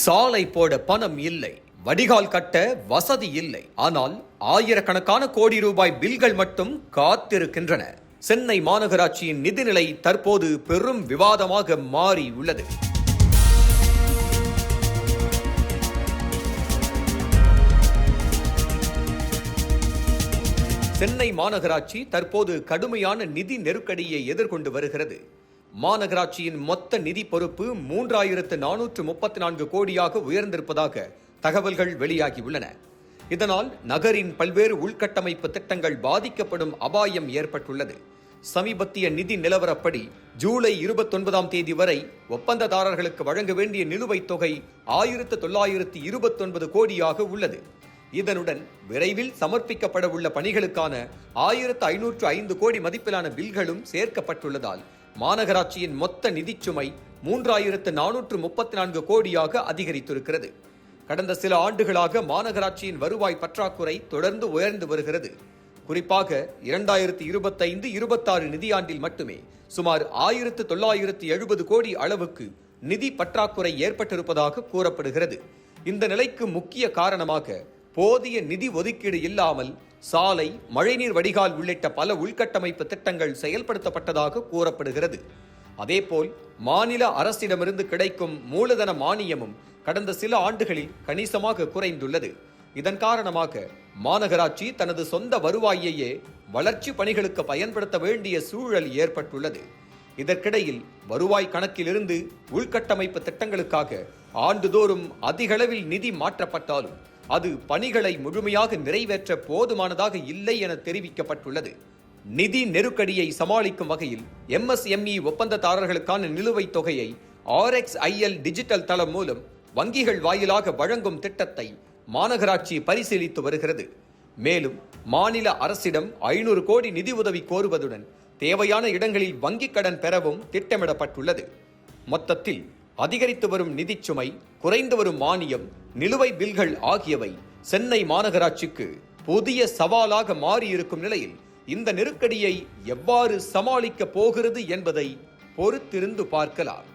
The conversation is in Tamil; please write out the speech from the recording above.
சாலை போட பணம் இல்லை, வடிகால் கட்ட வசதி இல்லை. ஆனால் ஆயிரக்கணக்கான கோடி ரூபாய் பில்கள் மட்டும் காத்திருக்கின்றன. சென்னை மாநகராட்சியின் நிதிநிலை தற்போது பெரும் விவாதமாக மாறி உள்ளது. சென்னை மாநகராட்சி தற்போது கடுமையான நிதி நெருக்கடியை எதிர்கொண்டு வருகிறது. மாநகராட்சியின் மொத்த நிதி பொறுப்பு 3434 கோடியாக உயர்ந்திருப்பதாக தகவல்கள் வெளியாகியுள்ளன. இதனால் நகரின் பல்வேறு உள்கட்டமைப்பு திட்டங்கள் பாதிக்கப்படும் அபாயம் ஏற்பட்டுள்ளது. சமீபத்திய நிதி நிலவரப்படி ஜூலை 29ஆம் தேதி வரை ஒப்பந்ததாரர்களுக்கு வழங்க வேண்டிய நிலுவைத் தொகை 1929 கோடியாக உள்ளது. இதனுடன் விரைவில் சமர்ப்பிக்கப்பட உள்ள பணிகளுக்கான 1505 கோடி மதிப்பிலான பில்களும் சேர்க்கப்பட்டுள்ளதால் மாநகராட்சியின் மொத்த நிதிச்சுமை 3434 கோடியாக அதிகரித்திருக்கிறது. கடந்த சில ஆண்டுகளாக மாநகராட்சியின் வருவாய் பற்றாக்குறை தொடர்ந்து உயர்ந்து வருகிறது. குறிப்பாக 2025-26 நிதியாண்டில் மட்டுமே சுமார் 1970 கோடி அளவுக்கு நிதி பற்றாக்குறை ஏற்பட்டிருப்பதாக கூறப்படுகிறது. இந்த நிலைக்கு முக்கிய காரணமாக போதிய நிதி ஒதுக்கீடு இல்லாமல் சாலை, மழைநீர் வடிகால் உள்ளிட்ட பல உள்கட்டமைப்பு திட்டங்கள் செயல்படுத்தப்பட்டதாக கூறப்படுகிறது. அதேபோல் மாநில அரசிடமிருந்து கிடைக்கும் மூலதன மானியமும் கடந்த சில ஆண்டுகளில் கணிசமாக குறைந்துள்ளது. இதன் காரணமாக மாநகராட்சி தனது சொந்த வருவாயையே வளர்ச்சி பணிகளுக்கு பயன்படுத்த வேண்டிய சூழல் ஏற்பட்டுள்ளது. இதற்கிடையில் வருவாய் கணக்கிலிருந்து உள்கட்டமைப்பு திட்டங்களுக்காக ஆண்டுதோறும் அதிகளவில் நிதி மாற்றப்பட்டாலும் அது பணிகளை முழுமையாக நிறைவேற்ற போதுமானதாக இல்லை என தெரிவிக்கப்பட்டுள்ளது. நிதி நெருக்கடியை சமாளிக்கும் வகையில் MSME ஒப்பந்ததாரர்களுக்கான நிலுவைத் தொகையை RXIL டிஜிட்டல் தளம் மூலம் வங்கிகள் வாயிலாக வழங்கும் திட்டத்தை மாநகராட்சி பரிசீலித்து வருகிறது. மேலும் மாநில அரசிடம் 500 கோடி நிதி உதவி கோருவதுடன் தேவையான இடங்களில் வங்கிக் கடன் பெறவும் திட்டமிடப்பட்டுள்ளது. மொத்தத்தில் அதிகரித்து வரும் நிதிச்சுமை, குறைந்து வரும் மானியம், நிலுவை பில்கள் ஆகியவை சென்னை மாநகராட்சிக்கு புதிய சவாலாக மாறியிருக்கும் நிலையில் இந்த நெருக்கடியை எவ்வாறு சமாளிக்க போகிறது என்பதை பொறுத்திருந்து பார்க்கலாம்.